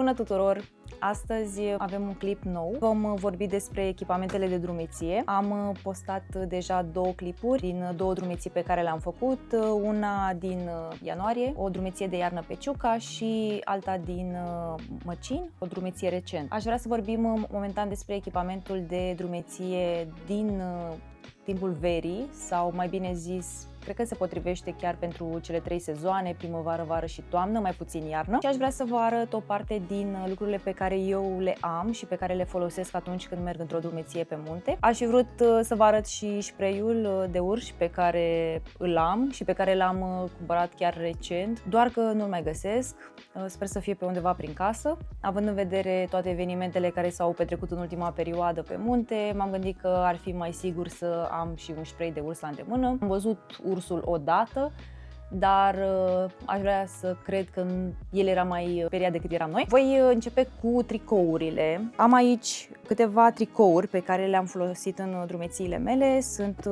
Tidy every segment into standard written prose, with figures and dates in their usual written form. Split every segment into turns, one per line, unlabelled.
Bună tuturor! Astăzi avem un clip nou. Vom vorbi despre echipamentele de drumeție. Am postat deja două clipuri din două drumeții pe care le-am făcut. Una din ianuarie, o drumeție de iarnă pe Ciuca, și alta din Măcin, o drumeție recent. Aș vrea să vorbim momentan despre echipamentul de drumeție din timpul verii, sau mai bine zis, cred că se potrivește chiar pentru cele 3 sezoane, primăvară, vară și toamnă, mai puțin iarnă. Și aș vrea să vă arăt o parte din lucrurile pe care eu le am și pe care le folosesc atunci când merg într-o drumeție pe munte. Aș fi vrut să vă arăt și spray-ul de urși pe care îl am și pe care l-am cumpărat chiar recent, doar că nu-l mai găsesc. Sper să fie pe undeva prin casă. Având în vedere toate evenimentele care s-au petrecut în ultima perioadă pe munte, m-am gândit că ar fi mai sigur să am și un spray de urs la îndemână. Am văzut ursul odată, dar aș vrea să cred că el era mai speriat decât eram noi. Voi începe cu tricourile. Am aici câteva tricouri pe care le-am folosit în drumețiile mele. Sunt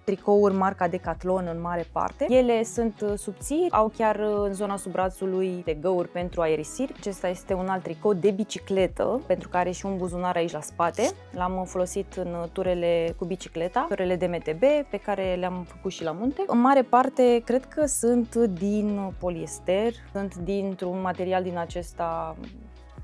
tricouri marca Decathlon în mare parte. Ele sunt subțiri, au chiar în zona sub brațului de găuri pentru aerisiri. Acesta este un alt tricou de bicicletă, pentru că are și un buzunar aici la spate. L-am folosit în turele cu bicicleta, turele de MTB, pe care le-am făcut și la munte. În mare parte, cred că sunt din poliester, sunt dintr-un material din acesta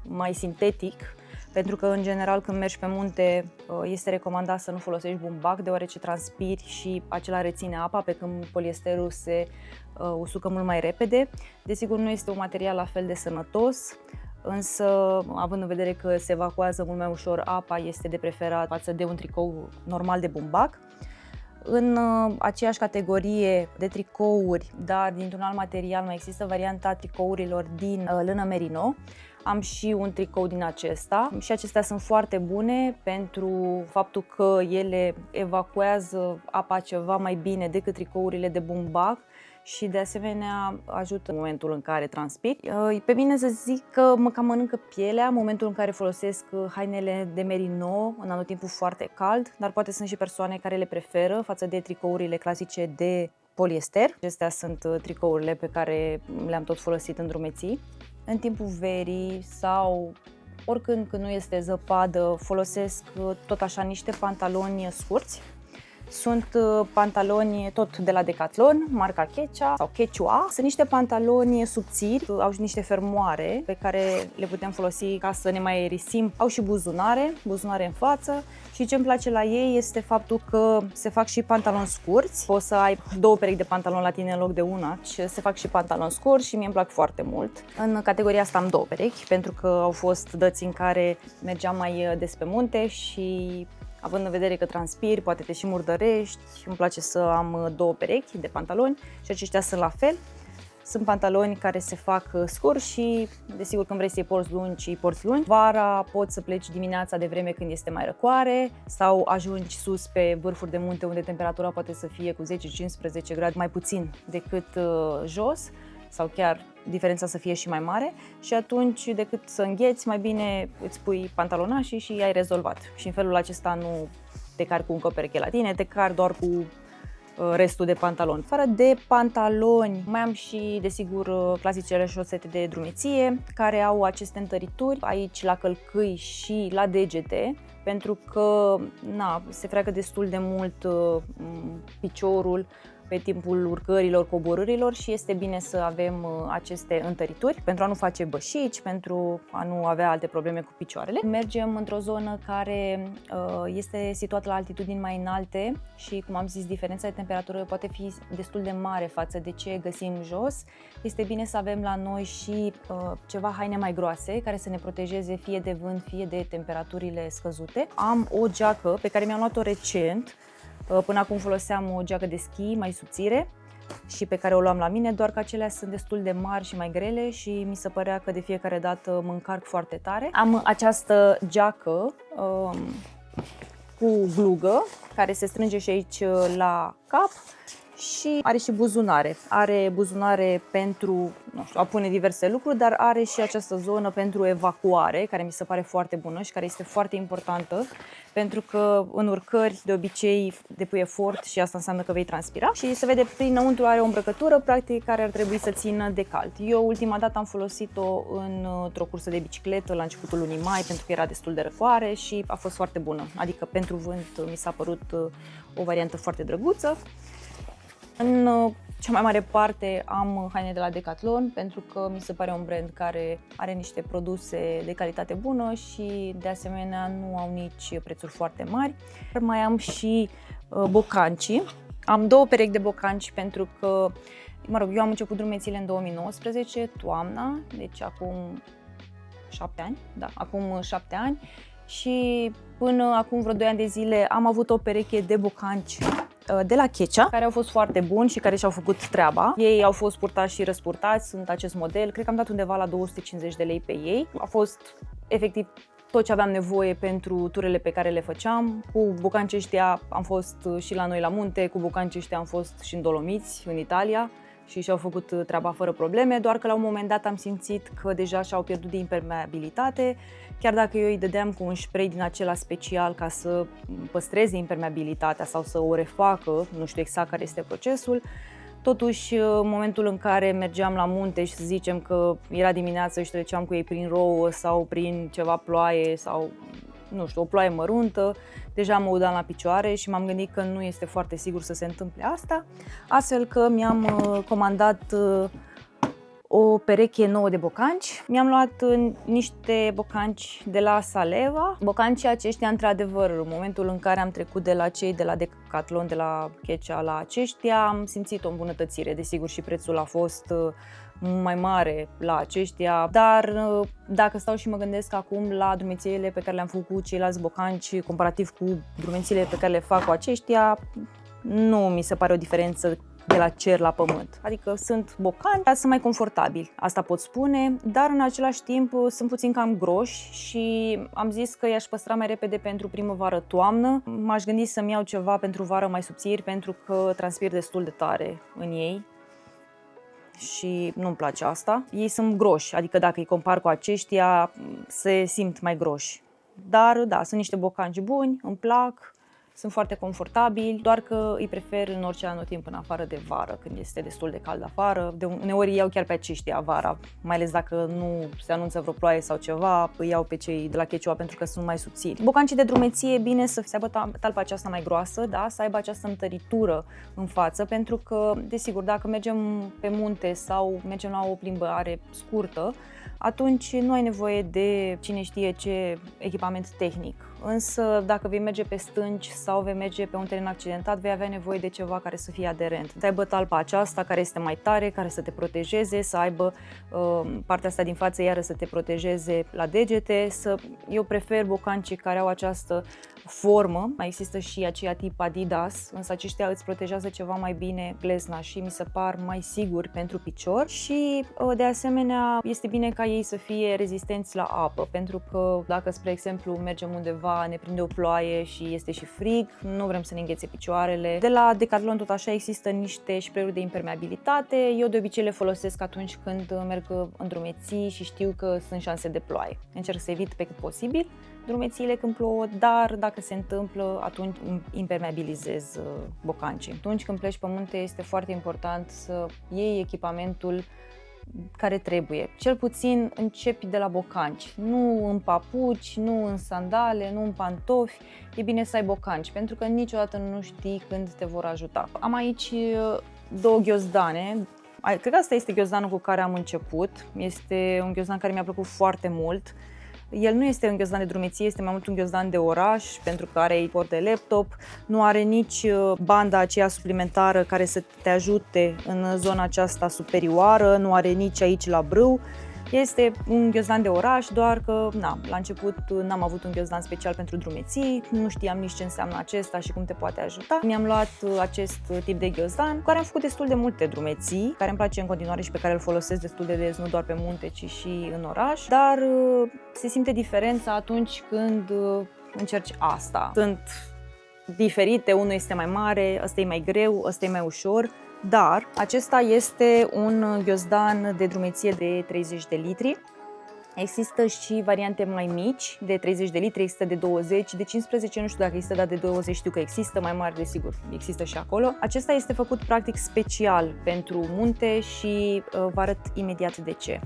mai sintetic, pentru că, în general, când mergi pe munte, este recomandat să nu folosești bumbac, deoarece transpiri și acela reține apa, pe când poliesterul se usucă mult mai repede. Desigur, nu este un material la fel de sănătos, însă, având în vedere că se evacuează mult mai ușor apa, este de preferat față de un tricou normal de bumbac. În aceeași categorie de tricouri, dar dintr-un alt material, mai există varianta tricourilor din lână merino. Am și un tricou din acesta și acestea sunt foarte bune pentru faptul că ele evacuează apa ceva mai bine decât tricourile de bumbac și de asemenea ajută în momentul în care transpiri. Pe mine să zic că mă cam mănâncă pielea în momentul în care folosesc hainele de merino în anotimpul foarte cald, dar poate sunt și persoane care le preferă față de tricourile clasice de poliester. Acestea sunt tricourile pe care le-am tot folosit în drumeții. În timpul verii sau oricând când nu este zăpadă, folosesc tot așa niște pantaloni scurți. Sunt pantaloni tot de la Decathlon, marca Quechua sau Quechua. Sunt niște pantaloni subțiri, au și niște fermoare pe care le putem folosi ca să ne mai aerisim. Au și buzunare în față. Și ce îmi place la ei este faptul că se fac și pantaloni scurți. Poți să ai 2 perechi de pantaloni la tine în loc de una și se fac și pantaloni scurți și mie îmi plac foarte mult. În categoria asta am 2 perechi, pentru că au fost dăți în care mergeam mai des pe munte și având în vedere că transpiri, poate te și murdărești, îmi place să am 2 perechi de pantaloni și aceștia sunt la fel. Sunt pantaloni care se fac scurți și, desigur, când vrei să-i porți lungi, îi porți lungi. Vara poți să pleci dimineața de vreme când este mai răcoare sau ajungi sus pe vârfuri de munte unde temperatura poate să fie cu 10-15 grade mai puțin decât jos sau chiar diferența să fie și mai mare și atunci, decât să îngheți, mai bine îți pui pantalonașii și ai rezolvat. Și în felul acesta nu te cari cu încă o pereche la tine, te cari doar cu restul de pantaloni. Afară de pantaloni, mai am și, desigur, clasicele șosete de drumeție, care au aceste întărituri aici la călcâi și la degete, pentru că se freacă destul de mult piciorul pe timpul urcărilor, coborârilor și este bine să avem aceste întărituri pentru a nu face bășici, pentru a nu avea alte probleme cu picioarele. Mergem într-o zonă care este situată la altitudini mai înalte și, cum am zis, diferența de temperatură poate fi destul de mare față de ce găsim jos. Este bine să avem la noi și ceva haine mai groase care să ne protejeze fie de vânt, fie de temperaturile scăzute. Am o geacă pe care mi-am luat-o recent. Până acum foloseam o geacă de schi mai subțire și pe care o luam la mine, doar că acelea sunt destul de mari și mai grele și mi se părea că de fiecare dată mă încarc foarte tare. Am această geacă cu glugă care se strânge și aici la cap și are și buzunare. Are buzunare pentru, nu știu, a pune diverse lucruri, dar are și această zonă pentru evacuare, care mi se pare foarte bună și care este foarte importantă, pentru că în urcări de obicei depui efort și asta înseamnă că vei transpira și se vede prinăuntru are o îmbrăcătură practic care ar trebui să țină de cald. Eu ultima dată am folosit-o într-o cursă de bicicletă la începutul lunii mai pentru că era destul de răcoare și a fost foarte bună, adică pentru vânt mi s-a părut o variantă foarte drăguță. În cea mai mare parte am haine de la Decathlon pentru că mi se pare un brand care are niște produse de calitate bună și de asemenea nu au nici prețuri foarte mari. Mai am și bocanci. Am 2 perechi de bocanci pentru că, mă rog, eu am început drumețiile în 2019, toamna, deci acum 7 ani, da, acum 7 ani și până acum vreo 2 ani de zile am avut o pereche de bocanci de la Checea, care au fost foarte buni și care și-au făcut treaba. Ei au fost purtați și răspurtați, sunt acest model, cred că am dat undeva la 250 de lei pe ei. A fost efectiv tot ce aveam nevoie pentru turele pe care le făceam. Cu bocancii ăștia am fost și la noi la munte, cu bocancii ăștia am fost și în Dolomiți, în Italia și și-au făcut treaba fără probleme, doar că la un moment dat am simțit că deja și-au pierdut de impermeabilitate, chiar dacă eu îi dădeam cu un spray din acela special ca să păstreze impermeabilitatea sau să o refacă, nu știu exact care este procesul. Totuși, în momentul în care mergeam la munte și să zicem că era dimineață și treceam cu ei prin rouă sau prin ceva ploaie sau, nu știu, o ploaie măruntă, deja mă udam la picioare și m-am gândit că nu este foarte sigur să se întâmple asta, astfel că mi-am comandat o pereche nouă de bocanci. Mi-am luat niște bocanci de la Saleva. Bocancii aceștia, într-adevăr, în momentul în care am trecut de la cei de la Decathlon, de la Checea la aceștia, am simțit o îmbunătățire. Desigur, și prețul a fost mai mare la aceștia, dar dacă stau și mă gândesc acum la drumețiile pe care le-am făcut cu ceilalți bocanci, comparativ cu drumețiile pe care le fac cu aceștia, nu mi se pare o diferență de la cer la pământ. Adică sunt bocani, dar sunt mai confortabili, asta pot spune, dar în același timp sunt puțin cam groși și am zis că i-aș păstra mai repede pentru primăvară-toamnă. M-aș gândi să-mi iau ceva pentru vară mai subțiri pentru că transpir destul de tare în ei și nu-mi place asta. Ei sunt groși, adică dacă îi compar cu aceștia, se simt mai groși. Dar da, sunt niște bocanci buni, îmi plac. Sunt foarte confortabili, doar că îi prefer în orice anotimp în afară de vară, când este destul de cald afară. De uneori iau chiar pe aceștia vara, mai ales dacă nu se anunță vreo ploaie sau ceva, îi iau pe cei de la Checioa pentru că sunt mai subțiri. Bocancii de drumeție e bine să aibă talpa aceasta mai groasă, da? Să aibă această întăritură în față, pentru că, desigur, dacă mergem pe munte sau mergem la o plimbare scurtă, atunci nu ai nevoie de cine știe ce echipament tehnic. Însă dacă vei merge pe stânci sau vei merge pe un teren accidentat, vei avea nevoie de ceva care să fie aderent. Să aibă talpa aceasta care este mai tare, care să te protejeze, să aibă partea asta din față iară să te protejeze la degete. Eu prefer bocancii care au această formă. Mai există și aceia tip Adidas, însă aceștia îți protejează ceva mai bine glezna și mi se par mai siguri pentru picior și de asemenea este bine ca ei să fie rezistenți la apă, pentru că dacă, spre exemplu, mergem undeva, ne prinde o ploaie și este și frig, nu vrem să ne înghețe picioarele. De la Decathlon tot așa există niște spray-uri de impermeabilitate. Eu de obicei le folosesc atunci când merg în drumeții și știu că sunt șanse de ploaie. Încerc să evit pe cât posibil drumețiile când plouă, dar dacă se întâmplă, atunci impermeabilizez bocancii. Atunci când pleci pe munte este foarte important să iei echipamentul care trebuie. Cel puțin începi de la bocanci, nu în papuci, nu în sandale, nu în pantofi. E bine să ai bocanci, pentru că niciodată nu știi când te vor ajuta. Am aici 2 ghiozdane. Cred că asta este ghiozdanul cu care am început. Este un ghiozdan care mi-a plăcut foarte mult. El nu este un ghiozdan de drumeție, este mai mult un ghiozdan de oraș, pentru că are port de laptop, nu are nici banda aceea suplimentară care să te ajute în zona aceasta superioară, nu are nici aici la brâu. Este un ghiozdan de oraș, doar că la început n-am avut un ghiozdan special pentru drumeții, nu știam nici ce înseamnă acesta și cum te poate ajuta. Mi-am luat acest tip de ghiozdan, cu care am făcut destul de multe drumeții, care îmi place în continuare și pe care îl folosesc destul de des, nu doar pe munte, ci și în oraș, dar se simte diferența atunci când încerci asta. Sunt diferite, unul este mai mare, ăsta e mai greu, ăsta e mai ușor. dar acesta este un ghiozdan de drumeție de 30 de litri. Există și variante mai mici, de 30 de litri, există de 20, de 15 nu știu dacă există, dar de 20 știu că există, mai mari desigur există și acolo. Acesta este făcut practic special pentru munte și vă arăt imediat de ce.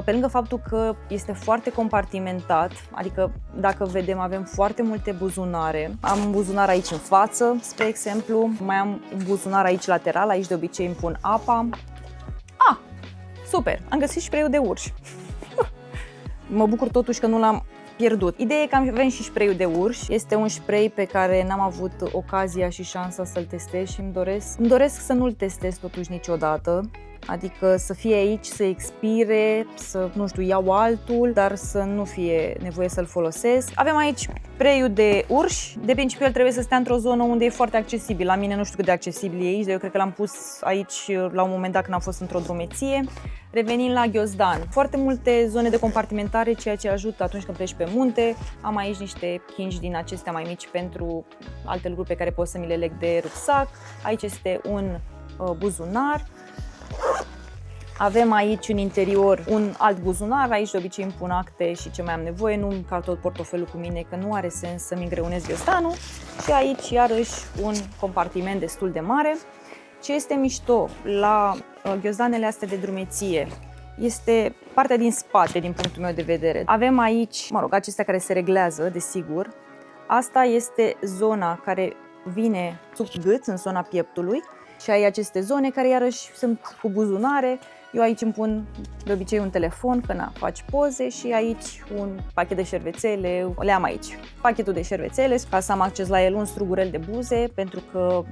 Pe lângă faptul că este foarte compartimentat, adică dacă vedem avem foarte multe buzunare. Am un buzunar aici în față, spre exemplu, mai am un buzunar aici lateral, aici de obicei îmi pun apa. Super, am găsit spray-ul de urși. Mă bucur totuși că nu l-am pierdut. Ideea e că avem și spray-ul de urși. Este un spray pe care n-am avut ocazia și șansa să-l testez și îmi doresc să nu-l testez totuși niciodată. Adică să fie aici, să expire, să, nu știu, iau altul, dar să nu fie nevoie să-l folosesc. Avem aici spray-ul de urși. De principiu el trebuie să stea într-o zonă unde e foarte accesibil. La mine nu știu cât de accesibil e aici, dar eu cred că l-am pus aici la un moment dat când am fost într-o drumeție. Revenind la ghiozdan, foarte multe zone de compartimentare, ceea ce ajută atunci când pleci pe munte. Am aici niște hingi din acestea mai mici pentru alte lucruri pe care pot să mi le leg de rucsac. Aici este un buzunar. Avem aici în interior un alt buzunar, aici de obicei îmi pun acte și ce mai am nevoie, nu-mi car tot portofelul cu mine, că nu are sens să-mi îngreunez ghiozdanul. Și aici iarăși un compartiment destul de mare. Ce este mișto la ghiozdanele astea de drumeție este partea din spate, din punctul meu de vedere. Avem aici, acestea care se reglează, desigur. Asta este zona care vine sub gât, în zona pieptului. Și ai aceste zone care iarăși sunt cu buzunare. Eu aici îmi pun de obicei un telefon, că faci poze, și aici un pachet de șervețele, le am aici. Pachetul de șervețele, ca să am acces la el, un strugurel de buze, pentru că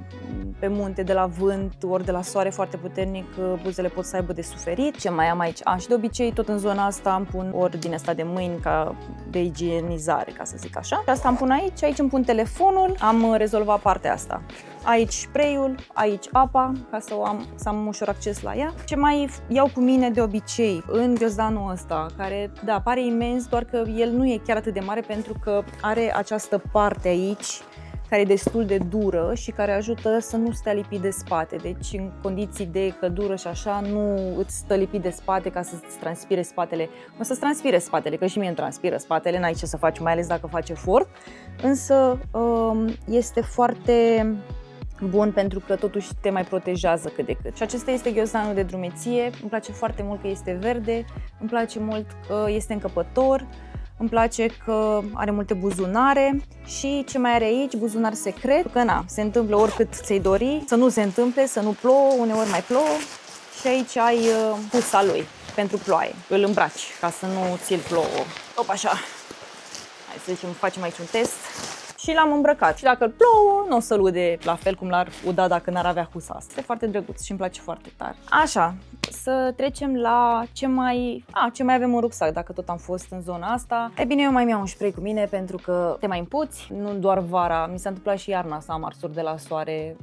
pe munte, de la vânt ori de la soare foarte puternic, buzele pot să aibă de suferit. Ce mai am aici? Și de obicei tot în zona asta îmi pun ori din asta de mâini, ca de igienizare, ca să zic așa. Și asta îmi pun aici îmi pun telefonul, am rezolvat partea asta. Aici spray-ul, aici apa, ca să am ușor acces la ea. Ce mai iau cu mine de obicei în ghiozdanul ăsta, care, da, pare imens, doar că el nu e chiar atât de mare pentru că are această parte aici care e destul de dură și care ajută să nu stea lipit de spate. Deci în condiții de căldură și așa nu îți stă lipit de spate ca să-ți transpire spatele. O să-ți transpire spatele, că și mie îmi transpiră spatele, n-ai ce să faci, mai ales dacă faci efort. Însă este foarte bun pentru că totuși te mai protejează cât de cât. Și acesta este ghiozdanul de drumeție. Îmi place foarte mult că este verde, îmi place mult că este încăpător, îmi place că are multe buzunare și ce mai are aici, buzunar secret, că se întâmplă oricât ți-ai dori, să nu se întâmple, să nu plouă, uneori mai plouă, și aici ai husa lui pentru ploaie. Îl îmbraci ca să nu ți-l plouă. Op, așa. Hai să zicem, facem aici un test. Și l-am îmbrăcat. Și dacă îl plouă, nu o să-l ude la fel cum l-ar uda dacă n-ar avea husa asta. Este foarte drăguț și îmi place foarte tare. Așa, să trecem la ce mai avem în rucsac, dacă tot am fost în zona asta. E bine, eu mai mi-am un spray cu mine pentru că te mai împuți, nu doar vara, mi s-a întâmplat și iarna să am arsuri de la soare,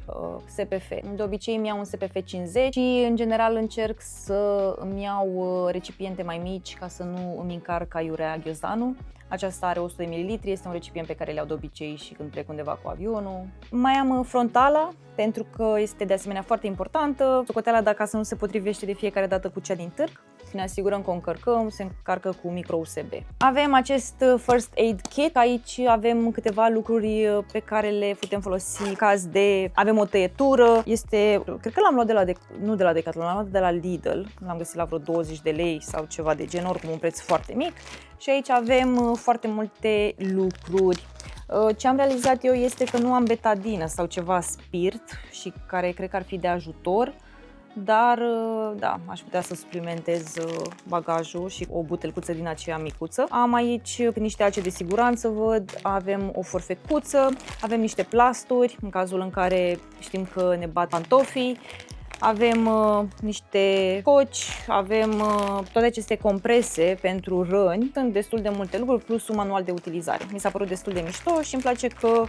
SPF. De obicei îmi iau un SPF 50 și în general încerc să îmi iau recipiente mai mici ca să nu îmi încarc aiurea ghiozdanul. Aceasta are 100 ml, este un recipient pe care le iau de obicei și când plec undeva cu avionul. Mai am frontala, pentru că este de asemenea foarte importantă. Socoteala de acasă nu se potrivește de fiecare dată cu cea din târg. Ne asigurăm că o încărcăm, se încarcă cu micro USB. Avem acest First Aid Kit. Aici avem câteva lucruri pe care le putem folosi în caz de... Avem o tăietură. Cred că l-am luat nu de la Decathlon, l-am luat de la Lidl. L-am găsit la vreo 20 de lei sau ceva de genul, oricum un preț foarte mic. Și aici avem foarte multe lucruri. Ce am realizat eu este că nu am betadină sau ceva spirit și care cred că ar fi de ajutor, dar da, aș putea să suplimentez bagajul și o butelcuță din aceea micuță. Am aici niște ace de siguranță, văd, avem o forfecuță, avem niște plasturi în cazul în care știm că ne bat pantofii. Avem niște coci, avem toate aceste comprese pentru răni. Sunt destul de multe lucruri, plus un manual de utilizare. Mi s-a părut destul de mișto și îmi place că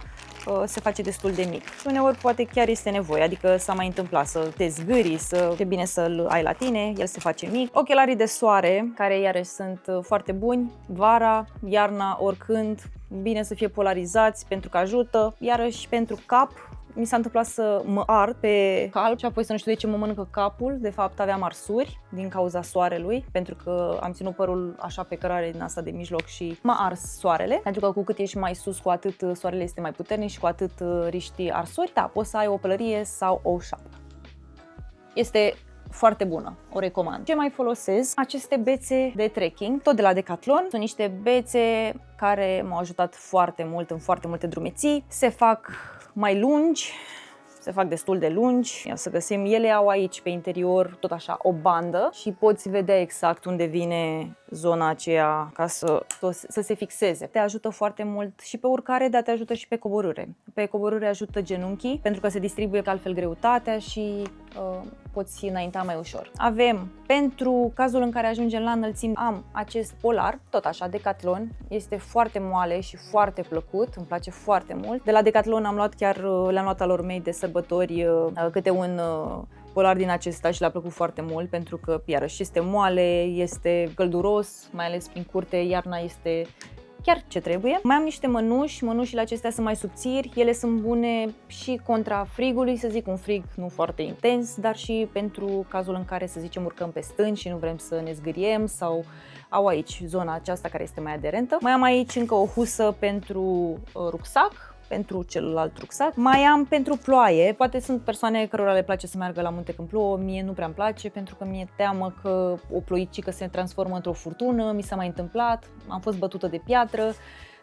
se face destul de mic. Și uneori poate chiar este nevoie, adică s-a mai întâmplat să te zgâri, e bine să-l ai la tine, el se face mic. Ochelarii de soare, care iarăși sunt foarte buni, vara, iarna, oricând, bine să fie polarizați pentru că ajută. Iarăși pentru cap, mi s-a întâmplat să mă ard pe calb și apoi să nu știu de ce mă mănâncă capul. De fapt aveam arsuri din cauza soarelui, pentru că am ținut părul așa pe cărare din asta de mijloc și m-a ars soarele. Pentru că cu cât ești mai sus, cu atât soarele este mai puternic și cu atât riști arsuri. Da, poți să ai o pălărie sau o șapcă. Este foarte bună, o recomand. Ce mai folosesc? Aceste bețe de trekking, tot de la Decathlon. Sunt niște bețe care m-au ajutat foarte mult în foarte multe drumeții. Se fac mai lungi, se fac destul de lungi. Ia să găsim, ele au aici pe interior tot așa o bandă și poți vedea exact unde vine zona aceea ca să se fixeze. Te ajută foarte mult și pe urcare, dar te ajută și pe coborâre. Pe coborâre ajută genunchii pentru că se distribuie altfel greutatea și poți înainta mai ușor. Avem, pentru cazul în care ajungem la înălțimi, am acest polar, tot așa, Decathlon. Este foarte moale și foarte plăcut, îmi place foarte mult. De la Decathlon am luat chiar, le-am luat alor mei de sărbători câte un polar din acesta și le-a plăcut foarte mult pentru că, iarăși, este moale, este călduros, mai ales prin curte, iarna este chiar ce trebuie. Mai am niște mănuși, mănușile acestea sunt mai subțiri, ele sunt bune și contra frigului, să zic, un frig nu foarte intens, dar și pentru cazul în care, să zicem, urcăm pe stânci și nu vrem să ne zgâriem sau au aici zona aceasta care este mai aderentă. Mai am aici încă o husă pentru rucsac, pentru celălalt rucsac. Mai am pentru ploaie. Poate sunt persoane cărora le place să meargă la munte când plouă, mie nu prea îmi place pentru că mi-e teamă că o ploicică se transformă într-o furtună, mi s-a mai întâmplat, am fost bătută de piatră.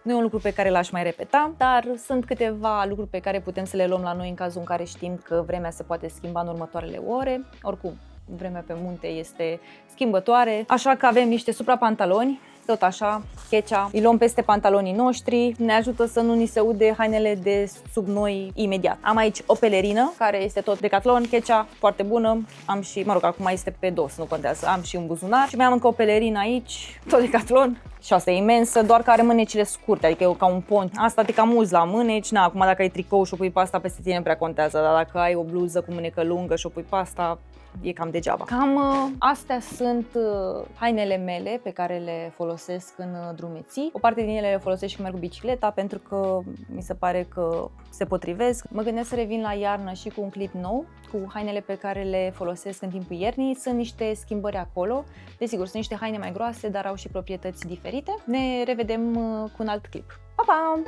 Nu e un lucru pe care l-aș mai repeta, dar sunt câteva lucruri pe care putem să le luăm la noi în cazul în care știm că vremea se poate schimba în următoarele ore. Oricum, vremea pe munte este schimbătoare, așa că avem niște suprapantaloni, tot așa, Kecea, îi luăm peste pantalonii noștri, ne ajută să nu ni se ude hainele de sub noi imediat. Am aici o pelerină, care este tot Decathlon, Kecea, foarte bună, am și, mă rog, acum este pe dos, nu contează, am și un buzunar și mai am încă o pelerină aici, tot Decathlon. Și asta e imensă, doar că are mânecile scurte, adică e ca un pont. Asta te cam uzi la mâneci, na, acum dacă ai tricou și o pui pe asta peste tine nu prea contează, dar dacă ai o bluză cu mânecă lungă și o pui pe asta, e cam degeaba. Cam astea sunt hainele mele pe care le folosesc în drumeții. O parte din ele le folosesc și când merg cu bicicleta pentru că mi se pare că se potrivesc. Mă gândesc să revin la iarnă și cu un clip nou, cu hainele pe care le folosesc în timpul iernii. Sunt niște schimbări acolo. Desigur, sunt niște haine mai groase, dar au și proprietăți diferite. Ne revedem cu un alt clip. Pa, pa!